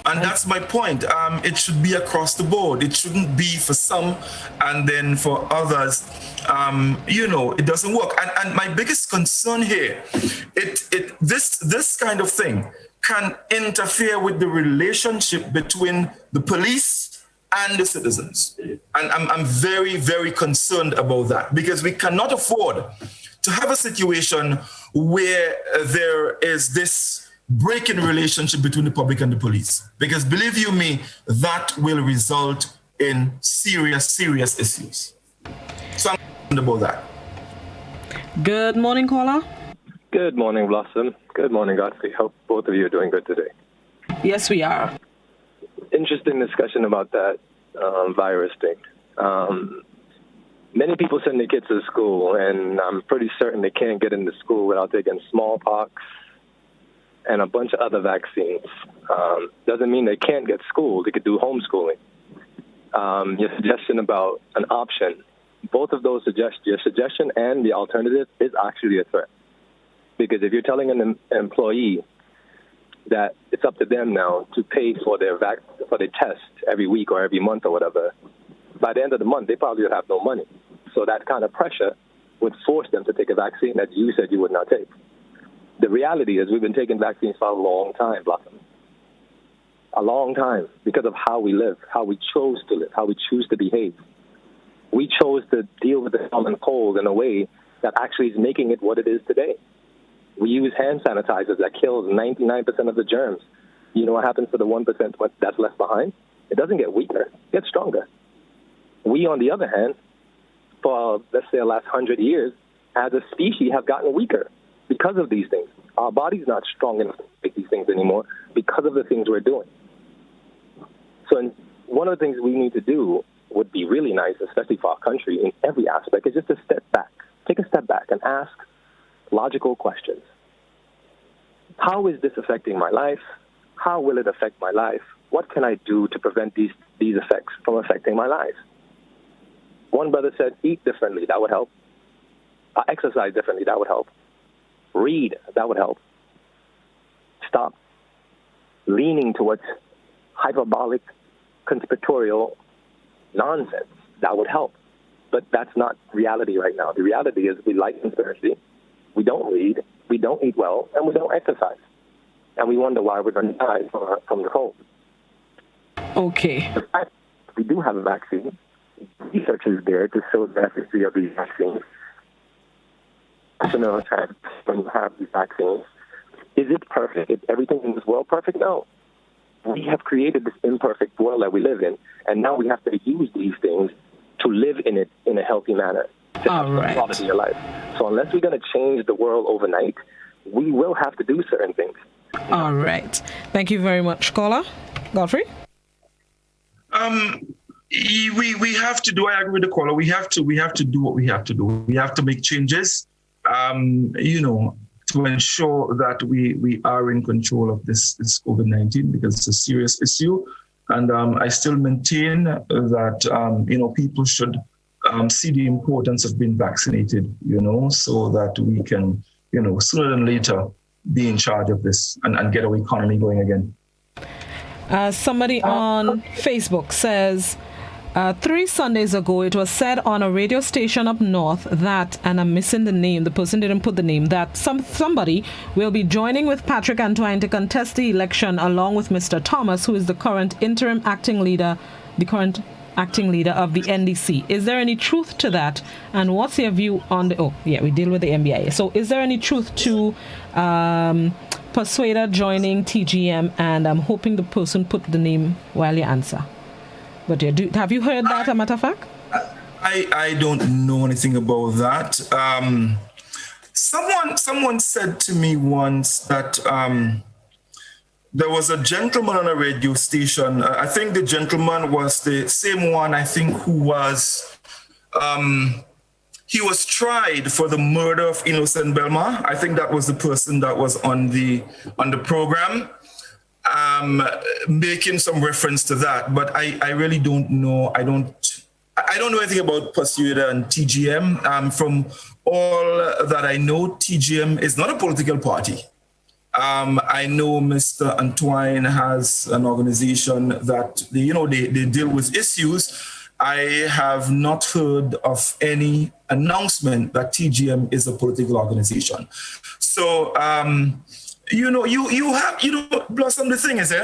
And that's my point. It should be across the board. It shouldn't be for some and then for others. It doesn't work. And my biggest concern here, this kind of thing can interfere with the relationship between the police and the citizens. And I'm very, very concerned about that, because we cannot afford to have a situation where there is this break in relationship between the public and the police. Because believe you me, that will result in serious, serious issues. So I'm concerned about that. Good morning, caller. Good morning, Blossom. Good morning, Godfrey. Hope both of you are doing good today. Yes, we are. Interesting discussion about that virus thing. Many people send their kids to school, and I'm pretty certain they can't get into school without taking smallpox and a bunch of other vaccines. Doesn't mean they can't get school. They could do homeschooling. Your suggestion about an option, both of those your suggestion and the alternative is actually a threat. Because if you're telling an employee that it's up to them now to pay for their test every week or every month or whatever, by the end of the month, they probably would have no money. So that kind of pressure would force them to take a vaccine that you said you would not take. The reality is we've been taking vaccines for a long time, Blossom. A long time, because of how we live, how we chose to live, how we choose to behave. We chose to deal with the common cold in a way that actually is making it what it is today. We use hand sanitizers that kills 99% of the germs. You know what happens to the 1% that's left behind? It doesn't get weaker, it gets stronger. We, on the other hand, for, let's say, the last 100 years, as a species, have gotten weaker because of these things. Our body's not strong enough to make these things anymore because of the things we're doing. So one of the things we need to do would be really nice, especially for our country in every aspect, is just to step back, take a step back and ask logical questions. How is this affecting my life? How will it affect my life? What can I do to prevent these effects from affecting my life? One brother said, eat differently, that would help. Exercise differently, that would help. Read, that would help. Stop leaning towards hyperbolic, conspiratorial nonsense, that would help. But that's not reality right now. The reality is we like conspiracy, we don't read, we don't eat well, and we don't exercise. And we wonder why we're going to die from the cold. Okay. The fact we do have a vaccine, research is there to show the efficacy of these vaccines. When you have these vaccines, is it perfect? Is everything in this world perfect? No. We have created this imperfect world that we live in, and now we have to use these things to live in it in a healthy manner, to have some quality of life. So unless we're going to change the world overnight, we will have to do certain things. All right. Thank you very much, caller. Godfrey? We have to do, I agree with the caller, we have to do what we have to do. We have to make changes, to ensure that we are in control of this COVID-19, because it's a serious issue. And I still maintain that, people should see the importance of being vaccinated, so that we can, sooner than later be in charge of this and get our economy going again. Somebody on Facebook says, 3 Sundays ago, it was said on a radio station up north that, and I'm missing the name, the person didn't put the name, that somebody will be joining with Patrick Antoine to contest the election along with Mr. Thomas, who is the current acting leader of the NDC. Is there any truth to that? And what's your view on we deal with the MBIA. So is there any truth to Persuader joining TGM? And I'm hoping the person put the name while you answer. But have you heard that, a matter of fact? I don't know anything about that. Someone said to me once that there was a gentleman on a radio station. I think the gentleman was the same one, I think, who was, he was tried for the murder of Innocent Belma. I think that was the person that was on the program. Making some reference to that, but I really don't know. I don't know anything about Persuader and TGM. From all that I know, TGM is not a political party. I know Mr. Antoine has an organization that they deal with issues. I have not heard of any announcement that TGM is a political organization. So, you have, Blossom, the thing is,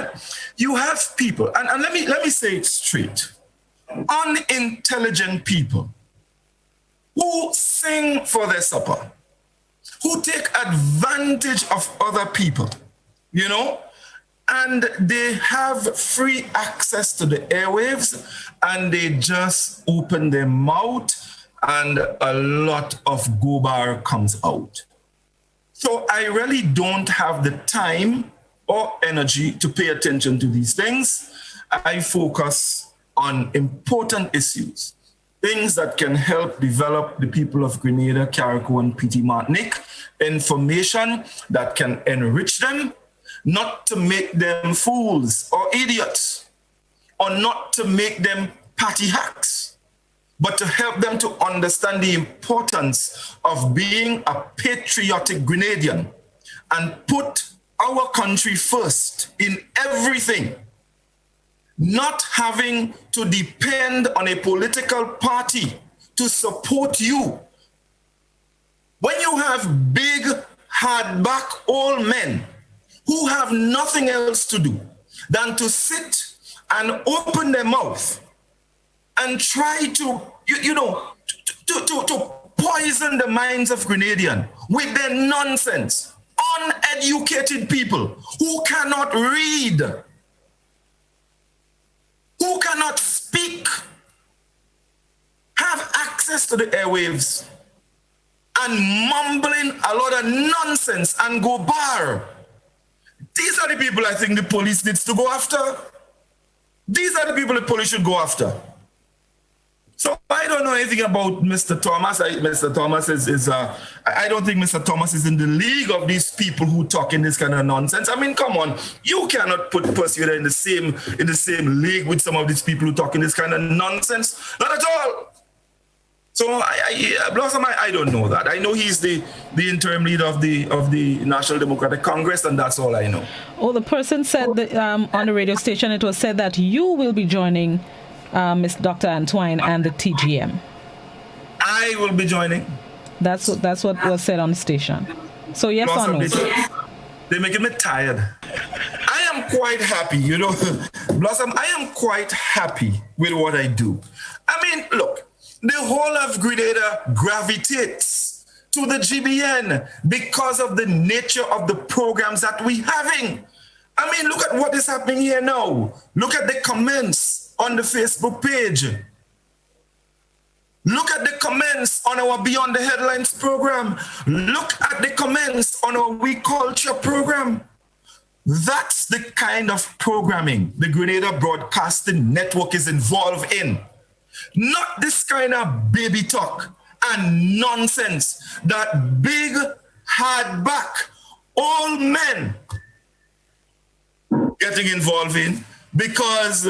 you have people, and let me say it straight, unintelligent people who sing for their supper, who take advantage of other people, and they have free access to the airwaves, and they just open their mouth and a lot of gobar comes out. So I really don't have the time or energy to pay attention to these things. I focus on important issues, things that can help develop the people of Grenada, Carriacou, and PT Martinique, information that can enrich them, not to make them fools or idiots, or not to make them party hacks, but to help them to understand the importance of being a patriotic Grenadian and put our country first in everything, not having to depend on a political party to support you. When you have big, hardback old men who have nothing else to do than to sit and open their mouth and try to, to poison the minds of Grenadians with their nonsense. Uneducated people who cannot read, who cannot speak, have access to the airwaves, and mumbling a lot of nonsense and go bar. These are the people I think the police needs to go after. These are the people the police should go after. So I don't know anything about Mr. Thomas. Mr. Thomas I don't think Mr. Thomas is in the league of these people who talk in this kind of nonsense. I mean, come on, you cannot put Persuader in the same league with some of these people who talk in this kind of nonsense. Not at all. So Blossom, I don't know that. I know he's the interim leader of the National Democratic Congress, and that's all I know. Oh, the person said that, on the radio station, it was said that you will be joining Dr. Antoine and the TGM. I will be joining. That's what was said on the station. So yes Blossom, or no? They're making me tired. I am quite happy, Blossom, I am quite happy with what I do. I mean, look, the whole of Grenada gravitates to the GBN because of the nature of the programs that we're having. I mean, look at what is happening here now. Look at the comments on the Facebook page. Look at the comments on our Beyond the Headlines program. Look at the comments on our We Culture program. That's the kind of programming the Grenada Broadcasting Network is involved in. Not this kind of baby talk and nonsense that big, hardback, old men getting involved in because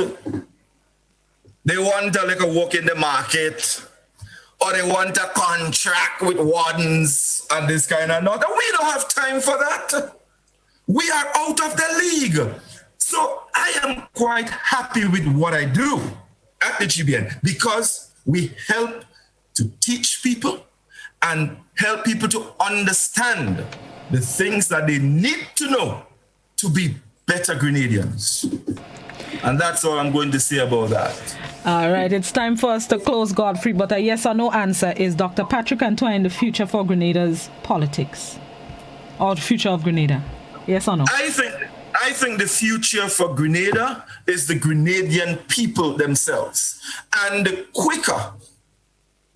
they want to like a walk in the market or they want a contract with wardens and this kind of not. We don't have time for that. We are out of the league. So I am quite happy with what I do at the GBN because we help to teach people and help people to understand the things that they need to know to be better Grenadians. And that's all I'm going to say about that. All right, it's time for us to close, Godfrey, but a yes or no answer. Is Dr. Patrick Antoine the future for Grenada's politics? Or the future of Grenada? Yes or no? I think the future for Grenada is the Grenadian people themselves. And the quicker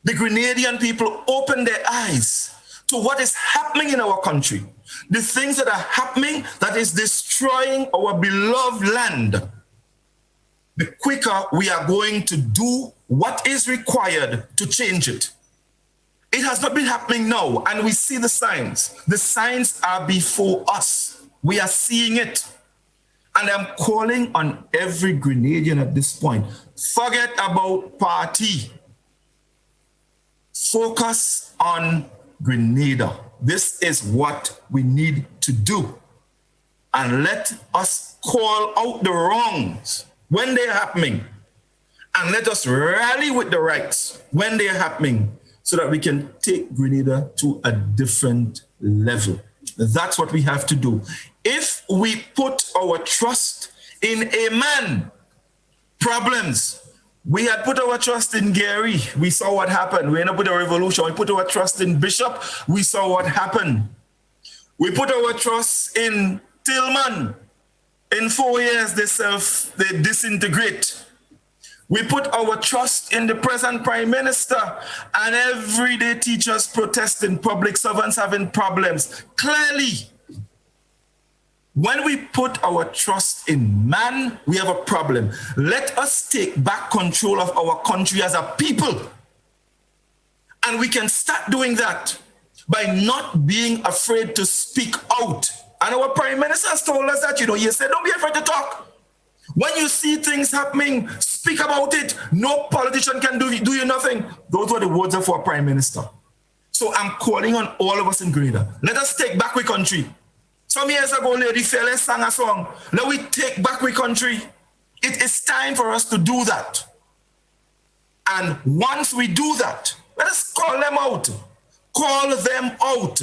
the Grenadian people open their eyes to what is happening in our country, the things that are happening that is destroying our beloved land, the quicker we are going to do what is required to change it. It has not been happening now, and we see the signs. The signs are before us. We are seeing it. And I'm calling on every Grenadian at this point. Forget about party. Focus on Grenada. This is what we need to do. and let us call out the wrongs when they're happening, and let us rally with the rights when they're happening, so that we can take Grenada to a different level. That's what we have to do. If we put our trust in a man, problems. We had put our trust in Gary. We saw what happened. We ended up with a revolution. We put our trust in Bishop. We saw what happened. We put our trust in Tillman. In 4 years, they disintegrate. We put our trust in the present Prime Minister, and everyday teachers protesting, public servants having problems. Clearly, when we put our trust in man, we have a problem. Let us take back control of our country as a people. And we can start doing that by not being afraid to speak out. And our Prime Minister has told us that, he said, don't be afraid to talk. When you see things happening, speak about it. No politician can do you nothing. Those were the words of our Prime Minister. So I'm calling on all of us in Grenada. Let us take back our country. Some years ago, Lady Fearless sang a song. Let we take back our country. It is time for us to do that. And once we do that, let us call them out. Call them out.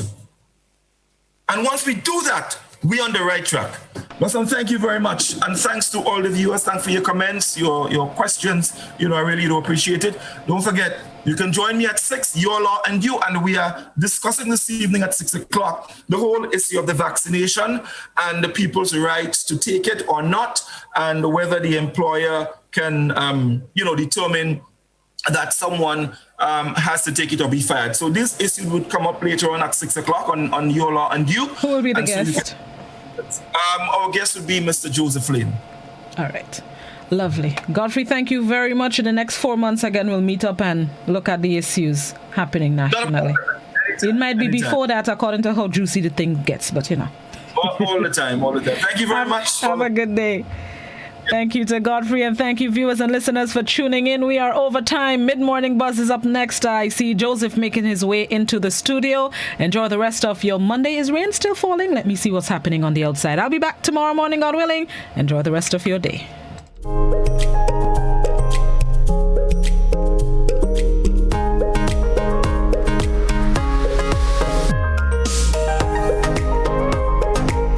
And once we do that, we're on the right track. Blossom, thank you very much. And thanks to all the viewers. Thanks for your comments, your questions. I really do appreciate it. Don't forget, you can join me at 6, Your Law and You, and we are discussing this evening at 6 o'clock the whole issue of the vaccination and the people's rights to take it or not, and whether the employer can, determine that someone has to take it or be fired. So this issue would come up later on at 6 o'clock on Your Law and You. Who will be the guest? Our guest would be Mr. Joseph Lane. All right. Lovely. Godfrey, thank you very much. In the next 4 months, again, we'll meet up and look at the issues happening nationally. It might be before that, according to how juicy the thing gets, but all the time. Thank you very much. Have a good day. Thank you to Godfrey, and thank you, viewers and listeners, for tuning in. We are over time. Mid-Morning Buzz is up next. I see Joseph making his way into the studio. Enjoy the rest of your Monday. Is rain still falling? Let me see what's happening on the outside. I'll be back tomorrow morning, God willing. Enjoy the rest of your day.